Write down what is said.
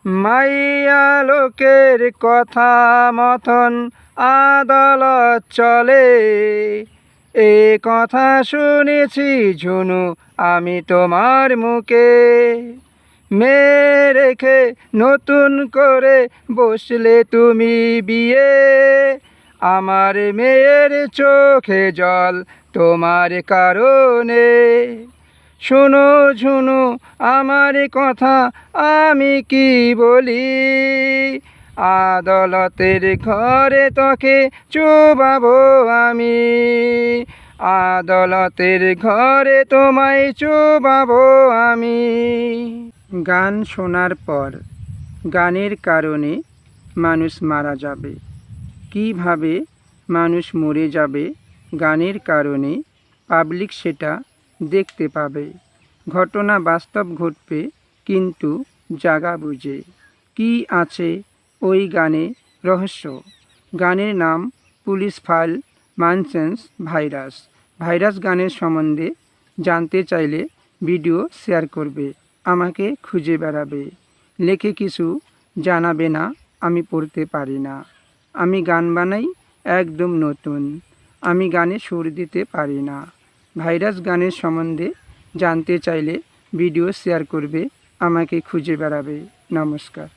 মাইয়া লোকের কথা মতন আদালত চলে, এ কথা শুনেছি ঝুনু আমি তোমার মুখে। মেয়ে রেখে নতুন করে বসলে তুমি বিয়ে, আমার মেয়ের চোখে জল তোমার কারণে। শোনো ঝুনু আমার কথা আমি কি বলি, আদালতের ঘরে তোকে চুবাবো আমি, আদালতের ঘরে তোমায় চুবাবো আমি। গান শোনার পর গানের কারণে মানুষ মারা যাবে। কিভাবে মানুষ মরে যাবে গানের কারণে পাবলিক সেটা দেখতে পাবে। ঘটনা বাস্তব ঘটবে কিন্তু জায়গা বুঝে। কি আছে ওই গানে রহস্য? গানের নাম পুলিশ ফাইল মানসেন্স ভাইরাস। ভাইরাস গানের সম্বন্ধে জানতে চাইলে ভিডিও শেয়ার করবে, আমাকে খুঁজে বেড়াবে, লেখে কিছু জানাবে না আমি পড়তে পারি না। আমি গান বানাই একদম নতুন, আমি গানে সুর দিতে পারি না। ভাইরাস গানের সম্বন্ধে জানতে চাইলে ভিডিও শেয়ার করবে, আমাকে খুঁজে বেড়াবে। নমস্কার।